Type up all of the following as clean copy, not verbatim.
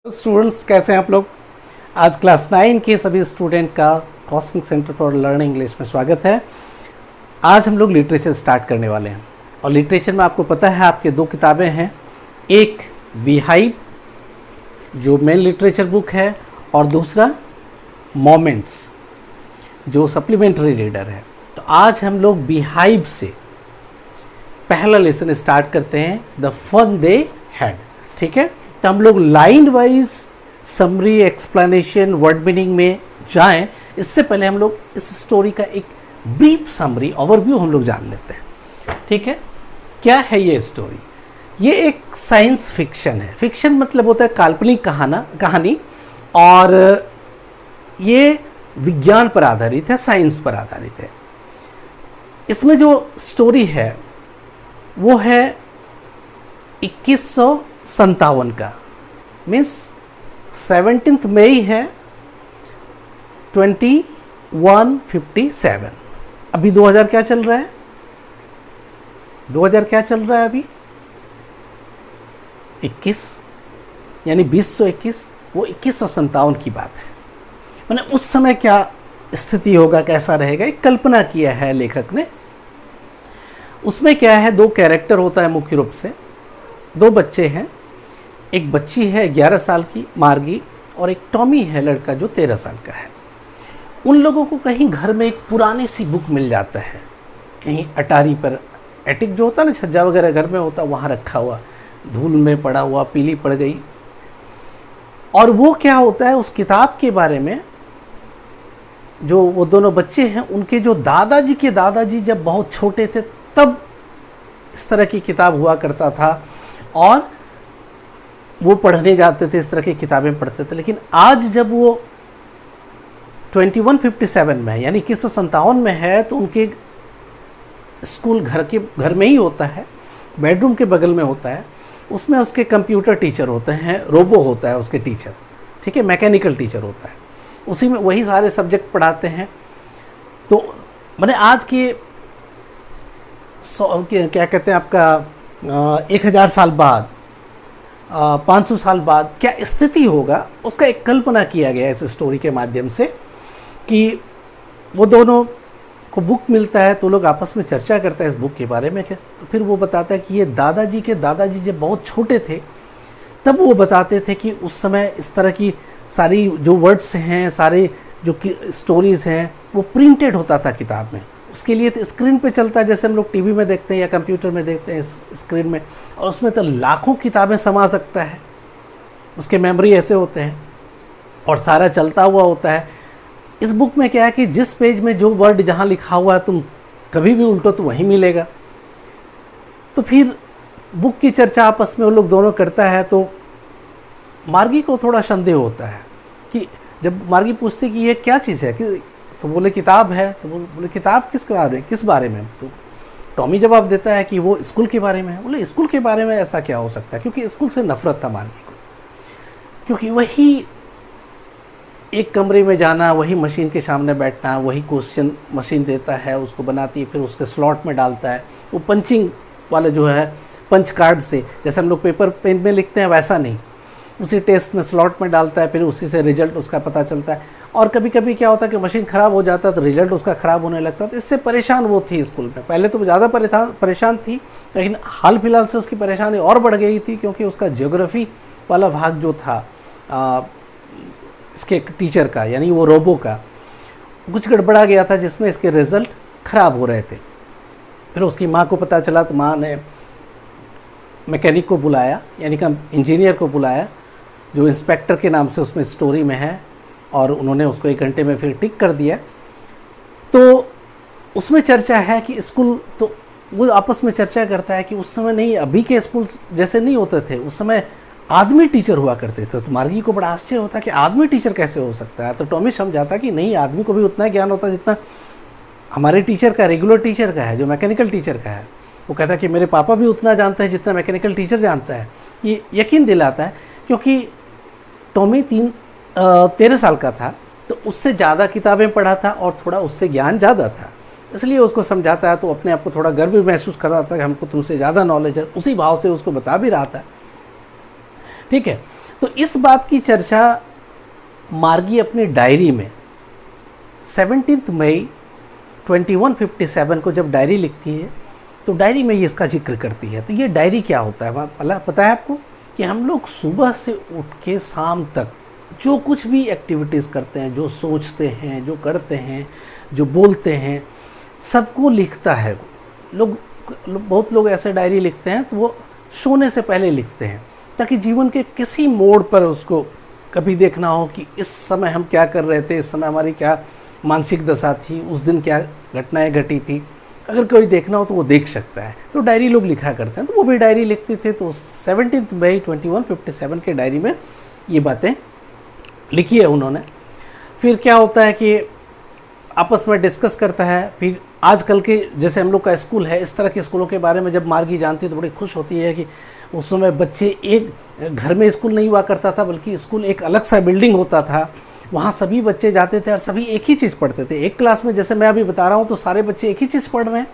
Students कैसे हैं आप लोग। आज क्लास 9 के सभी स्टूडेंट का cosmic centre for learning English में स्वागत है। आज हम लोग लिटरेचर स्टार्ट करने वाले हैं और लिटरेचर में आपको पता है आपके दो किताबें हैं, एक बीहाइव जो मेन लिटरेचर बुक है और दूसरा मोमेंट्स जो सप्लीमेंट्री रीडर है। तो आज हम लोग बीहाइव से पहला लेसन स्टार्ट करते हैं, द फन दे हैड। ठीक है, तो हम लोग line wise summary explanation word meaning में जाएं, इससे पहले हम लोग इस स्टोरी का एक ब्रीफ समरी ओवरव्यू हम लोग जान लेते हैं। ठीक है, क्या है ये स्टोरी? ये एक साइंस फिक्शन है। फिक्शन मतलब होता है काल्पनिक कहानी, और ये विज्ञान पर आधारित है, साइंस पर आधारित है। इसमें जो स्टोरी है वो है 2157 का, मीन्स 17 मई है 2157। अभी 2000 क्या चल रहा है? 2000 क्या चल रहा है अभी? 21, यानी 2021, वो 2157 की बात है। मैंने उस समय क्या स्थिति होगा, कैसा रहेगा, एक कल्पना किया है लेखक ने। उसमें क्या है, दो कैरेक्टर होता है मुख्य रूप से, दो बच्चे हैं। एक बच्ची है 11 साल की, मार्गी, और एक टॉमी है लड़का जो 13 साल का है। उन लोगों को कहीं घर में एक पुरानी सी बुक मिल जाता है, कहीं अटारी पर, एटिक जो होता है ना, छज्जा वगैरह घर में होता, वहाँ रखा हुआ, धूल में पड़ा हुआ, पीली पड़ गई। और वो क्या होता है, उस किताब के बारे में जो वो दोनों बच्चे हैं, उनके जो दादाजी के दादाजी जब बहुत छोटे थे तब इस तरह की किताब हुआ करता था और वो पढ़ने जाते थे, इस तरह की किताबें पढ़ते थे। लेकिन आज जब वो 2157 में है, यानी 2157 में है, तो उनके स्कूल घर में ही होता है, बेडरूम के बगल में होता है। उसमें उसके कंप्यूटर टीचर होते हैं, रोबो होता है उसके टीचर, ठीक है, मैकेनिकल टीचर होता है, उसी में वही सारे सब्जेक्ट पढ़ाते हैं। तो मैंने आज के क्या कहते हैं आपका 1000 साल बाद, 500 साल बाद क्या स्थिति होगा, उसका एक कल्पना किया गया इस स्टोरी के माध्यम से। कि वो दोनों को बुक मिलता है तो लोग आपस में चर्चा करते हैं इस बुक के बारे में। क्या तो फिर वो बताता है कि ये दादाजी के दादाजी जब बहुत छोटे थे तब वो बताते थे कि उस समय इस तरह की सारी जो वर्ड्स हैं, सारे जो स्टोरीज़ हैं, वो प्रिंटेड होता था किताब में। उसके लिए तो स्क्रीन पे चलता है, जैसे हम लोग टीवी में देखते हैं या कंप्यूटर में देखते हैं स्क्रीन में, और उसमें तो लाखों किताबें समा सकता है। उसके मेमोरी ऐसे होते हैं और सारा चलता हुआ होता है। इस बुक में क्या है कि जिस पेज में जो वर्ड जहाँ लिखा हुआ है, तुम कभी भी उल्टो तो वहीं मिलेगा। तो फिर बुक की चर्चा आपस में वो लोग दोनों करता है। तो मार्गी को थोड़ा संदेह होता है कि जब मार्गी पूछती कि ये क्या चीज़ है, कि तो बोले किताब है। तो बोले किताब किस बारे में? तो टॉमी जवाब देता है कि वो स्कूल के बारे में है। बोले स्कूल के बारे में ऐसा क्या हो सकता है? क्योंकि स्कूल से नफरत था मार्गी को, क्योंकि वही एक कमरे में जाना, वही मशीन के सामने बैठना, वही क्वेश्चन मशीन देता है, उसको बनाती है, फिर उसके स्लॉट में डालता है। वो पंचिंग वाला जो है, पंच कार्ड से, जैसे हम लोग पेपर पेन में लिखते हैं वैसा नहीं, उसी टेस्ट में स्लॉट में डालता है, फिर उसी से रिजल्ट उसका पता चलता है। और कभी कभी क्या होता है कि मशीन ख़राब हो जाता है तो रिजल्ट उसका ख़राब होने लगता है। तो इससे परेशान वो थी स्कूल में। पहले तो ज़्यादा परेशान थी, लेकिन हाल फिलहाल से उसकी परेशानी और बढ़ गई थी, क्योंकि उसका ज्योग्राफी वाला भाग जो था इसके टीचर का, यानी वो रोबो का, कुछ गड़बड़ा गया था, जिसमें इसके रिज़ल्ट ख़राब हो रहे थे। फिर उसकी माँ को पता चला तो माँ ने मैकेनिक को बुलाया, यानी कि इंजीनियर को बुलाया, जो इंस्पेक्टर के नाम से उसमें स्टोरी में है, और उन्होंने उसको 1 घंटे में फिर टिक कर दिया। तो उसमें चर्चा है कि स्कूल, तो वो आपस में चर्चा करता है कि उस समय नहीं, अभी के स्कूल जैसे नहीं होते थे, उस समय आदमी टीचर हुआ करते थे। तो मार्गी को बड़ा आश्चर्य होता है कि आदमी टीचर कैसे हो सकता है। तो टॉमी समझाता कि नहीं, आदमी को भी उतना ज्ञान होता है जितना हमारे टीचर का, रेगुलर टीचर का है, जो मैकेनिकल टीचर का है। वो कहता है कि मेरे पापा भी उतना जानते हैं जितना मैकेनिकल टीचर जानता है। ये यकीन दिलाता है, क्योंकि टॉमी 13 साल का था, तो उससे ज़्यादा किताबें पढ़ा था और थोड़ा उससे ज्ञान ज़्यादा था, इसलिए उसको समझाता है। तो अपने आप को थोड़ा गर्व महसूस कर रहा था कि हमको तुमसे ज़्यादा नॉलेज है, उसी भाव से उसको बता भी रहा था। ठीक है, तो इस बात की चर्चा मार्गी अपनी डायरी में 17 मई 2157 को जब डायरी लिखती है तो डायरी में ये इसका जिक्र करती है। तो ये डायरी क्या होता है पता है आपको कि हम लोग सुबह से उठ के शाम तक जो कुछ भी एक्टिविटीज़ करते हैं, जो सोचते हैं, जो करते हैं, जो बोलते हैं, सबको लिखता है। बहुत लोग ऐसे डायरी लिखते हैं तो वो सोने से पहले लिखते हैं ताकि जीवन के किसी मोड़ पर उसको कभी देखना हो कि इस समय हम क्या कर रहे थे, इस समय हमारी क्या मानसिक दशा थी, उस दिन क्या घटनाएं घटी थी, अगर कोई देखना हो तो वो देख सकता है। तो डायरी लोग लिखा करते हैं, तो वो भी डायरी लिखते थे। तो 17 मई 2157 के डायरी में ये बातें लिखी है उन्होंने। फिर क्या होता है कि आपस में डिस्कस करता है। फिर आजकल के जैसे हम लोग का स्कूल है, इस तरह के स्कूलों के बारे में जब मार्गी जानती है तो बड़ी खुश होती है कि उस समय बच्चे एक घर में स्कूल नहीं हुआ करता था, बल्कि स्कूल एक अलग सा बिल्डिंग होता था, वहाँ सभी बच्चे जाते थे और सभी एक ही चीज़ पढ़ते थे। एक क्लास में जैसे मैं अभी बता रहा हूँ तो सारे बच्चे एक ही चीज़ पढ़ रहे हैं,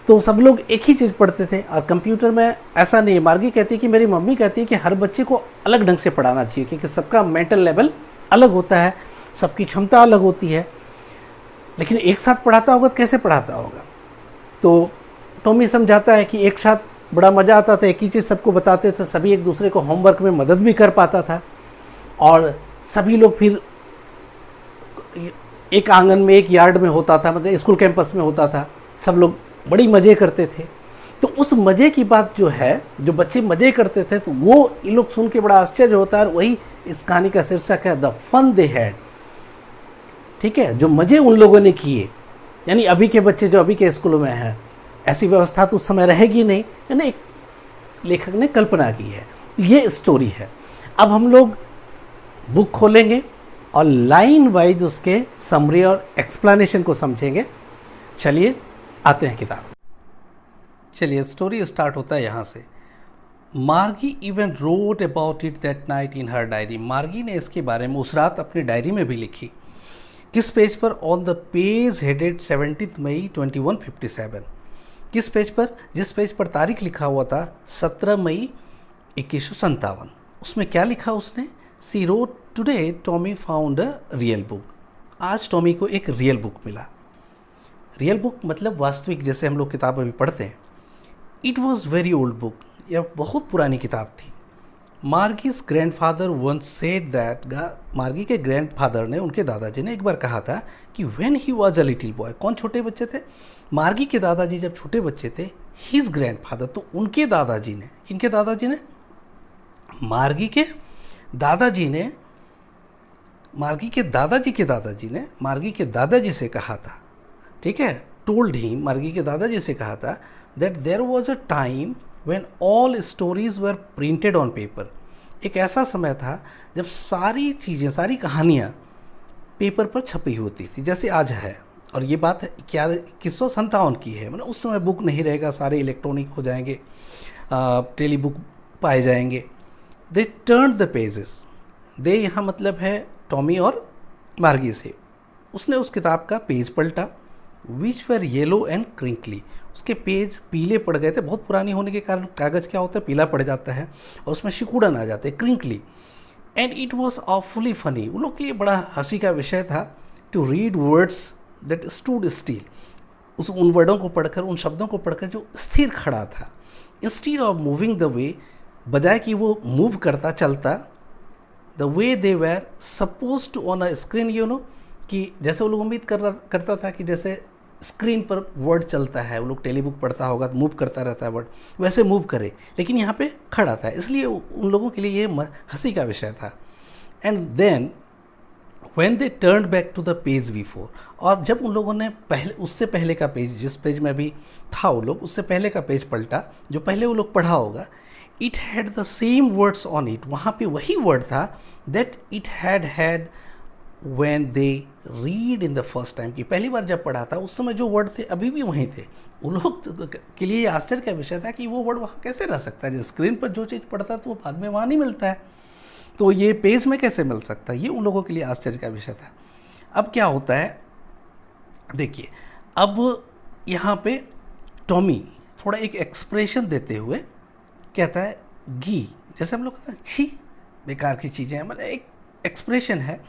तो सब लोग एक ही चीज़ पढ़ते थे। और कंप्यूटर में ऐसा नहीं है। मार्गी कहती है कि मेरी मम्मी कहती है कि हर बच्चे को अलग ढंग से पढ़ाना चाहिए क्योंकि सबका मेंटल लेवल अलग होता है, सबकी क्षमता अलग होती है, लेकिन एक साथ पढ़ाता होगा तो कैसे पढ़ाता होगा। तो टॉमी समझाता है कि एक साथ बड़ा मज़ा आता था, एक ही चीज़ सबको बताते थे, सभी एक दूसरे को होमवर्क में मदद भी कर पाता था और सभी लोग फिर एक आंगन में, एक यार्ड में होता था, मतलब स्कूल कैंपस में होता था, सब लोग बड़ी मज़े करते थे। तो उस मज़े की बात जो है, जो बच्चे मज़े करते थे, तो वो ये लोग सुन के बड़ा आश्चर्य होता है। और वही इस कहानी का शीर्षक है, द फन दे हैड। ठीक है, जो मज़े उन लोगों ने किए, यानी अभी के बच्चे जो अभी के स्कूलों में हैं, ऐसी व्यवस्था तो उस समय रहेगी नहीं, यानी एक लेखक ने कल्पना की है। ये स्टोरी है। अब हम लोग बुक खोलेंगे और लाइन वाइज उसके समरी और एक्सप्लेनेशन को समझेंगे। चलिए आते हैं किताब। चलिए, स्टोरी स्टार्ट होता है यहाँ से। मार्गी even wrote about it that night in her diary. मार्गी ने इसके बारे में उस रात अपनी डायरी में भी लिखी। किस पेज पर? ऑन द पेज हेडेड 17 मई 2157। किस पेज पर? जिस पेज पर तारीख लिखा हुआ था 17 मई 2157। उसमें क्या लिखा उसने? She wrote today Tommy found a real book. आज टॉमी को एक रियल बुक मिला। रियल बुक मतलब वास्तविक, जैसे हम लोग किताब अभी पढ़ते हैं। It was very old book. यह बहुत पुरानी किताब थी। Margie's grandfather once said that. Margie के ग्रैंडफादर ने, उनके दादाजी ने एक बार कहा था कि when he was a little boy. कौन छोटे बच्चे थे? मार्गी के दादाजी जब छोटे बच्चे थे, हिज ग्रैंडफादर, तो उनके दादाजी ने, किनके दादाजी ने? मार्गी के दादाजी ने, मार्गी के दादाजी के दादाजी ने मार्गी के दादाजी से कहा था, ठीक है, टोल्ड हिम, मार्गी के दादाजी से कहा था that there was a time when all stories were printed on paper. एक ऐसा समय था जब सारी चीज़ें, सारी कहानियाँ पेपर पर छपी होती थी, जैसे आज है। और ये बात 2157 की है, मतलब उस समय बुक नहीं रहेगा, सारे इलेक्ट्रॉनिक हो जाएंगे, टेली बुक पाए जाएंगे। They turn the pages. They यहाँ मतलब है टॉमी और मार्गी से। उसने उस किताब का पेज पलटा। विच वर येलो एंड क्रिंकली। उसके पेज पीले पड़ गए थे, बहुत पुरानी होने के कारण कागज़ क्या होता है, पीला पड़ जाता है और उसमें सिकुड़न आ जाते हैं, crinkly. And it was awfully funny. उन लोग के लिए बड़ा हंसी का विषय था to read words that stood still. उन वर्डों को पढ़कर, उन शब्दों को पढ़कर जो स्थिर खड़ा था। Instead of moving the way, बजाय कि वो मूव करता, चलता, the way they were supposed to on a screen, you know, कि जैसे वो लोग उम्मीद करता था कि जैसे स्क्रीन पर वर्ड चलता है, वो लोग टेलीबुक पढ़ता होगा तो मूव करता रहता है वर्ड, वैसे मूव करे, लेकिन यहाँ पे खड़ा था। इसलिए उन लोगों के लिए ये हंसी का विषय था। And then when they turn back to the page before, और जब उन लोगों ने उससे पहले का पेज, जिस पेज में भी था वो लोग, उससे पहले का पेज पलटा, जो पहले वो लोग पढ़ा होगा, it had the same words on it. वहाँ पे वही वर्ड था that it had when they read in the first time, कि पहली बार जब पढ़ा था उस समय जो वर्ड थे अभी भी वहीं थे। उन लोग के लिए आश्चर्य का विषय था कि वो वर्ड वहाँ कैसे रह सकता है, जिस स्क्रीन पर जो चीज़ पढ़ता है तो वो बाद में वहाँ नहीं मिलता है, तो ये पेज में कैसे मिल सकता है। ये उन लोगों के लिए आश्चर्य का विषय था। अब क्या होता है, देखिए, अब यहाँ पे टॉमी थोड़ा एक एक्सप्रेशन देते हुए कहता है गी, जैसे हम लोग कहते हैं छी, बेकार की चीज़ें हैं, मतलब एक एक्सप्रेशन है।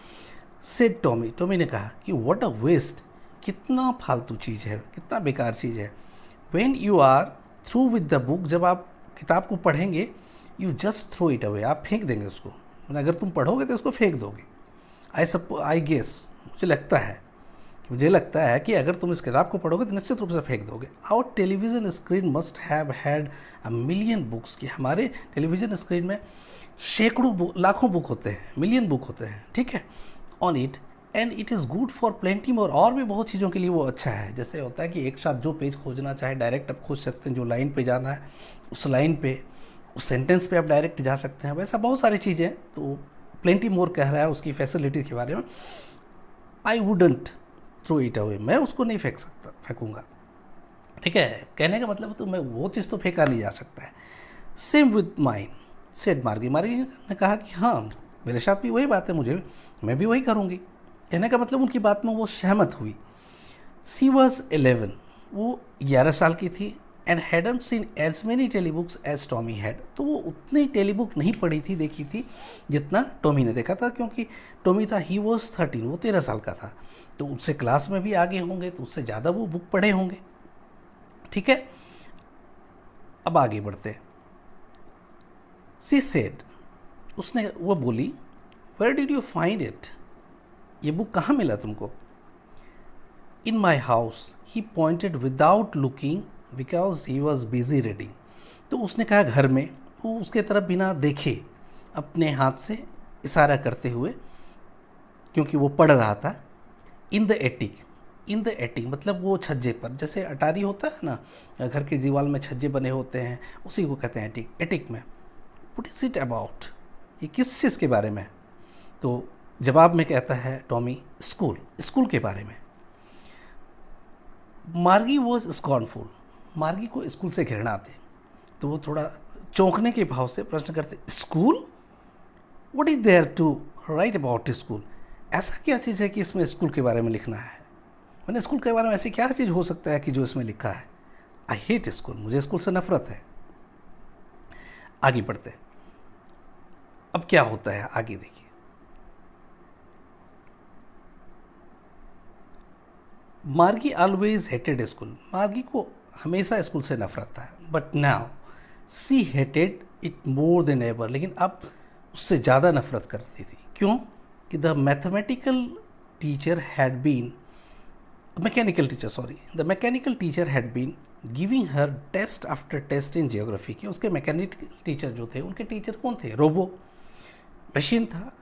सेड टॉमी, टॉमी ने कहा कि व्हाट अ वेस्ट, कितना फालतू चीज़ है, कितना बेकार चीज़ है। When you are through with the book, जब आप किताब को पढ़ेंगे, you just throw it away, आप फेंक देंगे उसको, मतलब अगर तुम पढ़ोगे तो उसको फेंक दोगे। आई गेस, मुझे लगता है कि अगर तुम इस किताब को पढ़ोगे तो निश्चित रूप से फेंक दोगे। Our television screen must have had a million books, कि हमारे टेलीविज़न स्क्रीन में सैकड़ों लाखों बुक होते हैं, मिलियन बुक होते हैं, ठीक है, on it, and it is good for plenty more, और भी बहुत चीज़ों के लिए वो अच्छा है। जैसे होता है कि एक साथ जो पेज खोजना चाहे डायरेक्ट आप खोज सकते हैं, जो लाइन पे जाना है उस लाइन पे, उस सेंटेंस पे आप डायरेक्ट जा सकते हैं, वैसा बहुत सारी चीज़ें हैं। तो प्लेंटी मोर कह रहा है उसकी फैसिलिटी के बारे में। I wouldn't throw it away, मैं उसको नहीं फेंकूंगा, ठीक है, कहने का मतलब तो मैं वो चीज़ तो फेंका नहीं जा सकता है। सेम विद माइन सेड मार्गी, मार्गी ने कहा कि हाँ मेरे साथ भी वही बात है, मैं भी वही करूँगी। कहने का मतलब उनकी बात में वो सहमत हुई। सी वॉज 11, वो 11 साल की थी, and hadn't seen as many telebooks as Tommy had, तो वो उतनी टेलीबुक नहीं पढ़ी थी, देखी थी जितना टॉमी ने देखा था, क्योंकि टॉमी था ही वॉज 13, वो 13 साल का था, तो उससे क्लास में भी आगे होंगे, तो उससे ज़्यादा वो बुक पढ़े होंगे, ठीक है। अब आगे बढ़ते। सी सेड, वो बोली, where did you find it, ये बुक कहाँ मिला तुमको। In my house, he pointed without looking because he was busy reading, तो उसने कहा घर में, वो उसके तरफ बिना देखे अपने हाथ से इशारा करते हुए, क्योंकि वो पढ़ रहा था। इन द एटिक मतलब वो छज्जे पर, जैसे अटारी होता है ना, घर की दीवार में छज्जे बने होते हैं, उसी को कहते हैं एटिक में। व्हाट इज इट अबाउट, ये किस चीज़ के बारे में। तो जवाब में कहता है टॉमी, स्कूल के बारे में। मार्गी वॉज स्कॉर्नफुल, मार्गी को स्कूल से घृणा आती, तो वो थोड़ा चौंकने के भाव से प्रश्न करते, school, what is there to write about school, ऐसा क्या चीज़ है कि इसमें स्कूल के बारे में लिखना है, मैंने स्कूल के बारे में ऐसी क्या चीज़ हो सकता है कि जो इसमें लिखा है। आई हेट स्कूल, मुझे स्कूल से नफरत है। आगे बढ़ते, अब क्या होता है आगे देखिए। मार्गी ऑलवेज हेटेड स्कूल, मार्गी को हमेशा स्कूल से नफरत था, but now she hated it more than ever, लेकिन अब उससे ज़्यादा नफरत करती थी। क्यों कि the mechanical teacher had been giving her test after test in geography, के उसके मैकेनिकल टीचर जो थे, उनके टीचर कौन थे, रोबो मशीन था,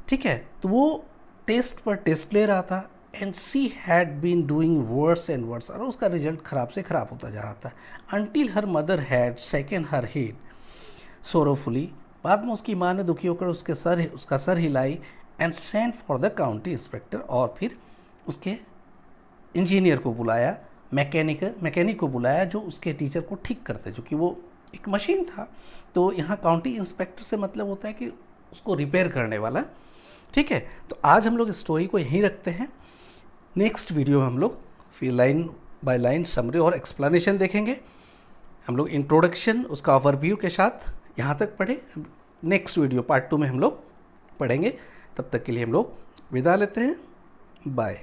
ठीक है, तो वो टेस्ट पर टेस्ट ले रहा था, and she had been doing worse and worse, और उसका रिजल्ट खराब से खराब होता जा रहा था। Until her mother had shaken her head sorrowfully, बाद में उसकी माँ ने दुखी होकर उसका सर हिलाई, and sent for the county inspector, और फिर उसके इंजीनियर को बुलाया, मैकेनिक को बुलाया, जो उसके टीचर को ठीक करते, जो कि वो एक मशीन था। तो यहाँ काउंटी इंस्पेक्टर से मतलब होता है कि उसको रिपेयर करने वाला, ठीक है। तो आज हम लोग इस स्टोरी को यहीं रखते हैं। नेक्स्ट वीडियो में हम लोग फिर लाइन बाय लाइन समरी और एक्सप्लेनेशन देखेंगे। हम लोग इंट्रोडक्शन उसका ओवरव्यू के साथ यहाँ तक पढ़े, नेक्स्ट वीडियो पार्ट 2 में हम लोग पढ़ेंगे। तब तक के लिए हम लोग विदा लेते हैं, बाय।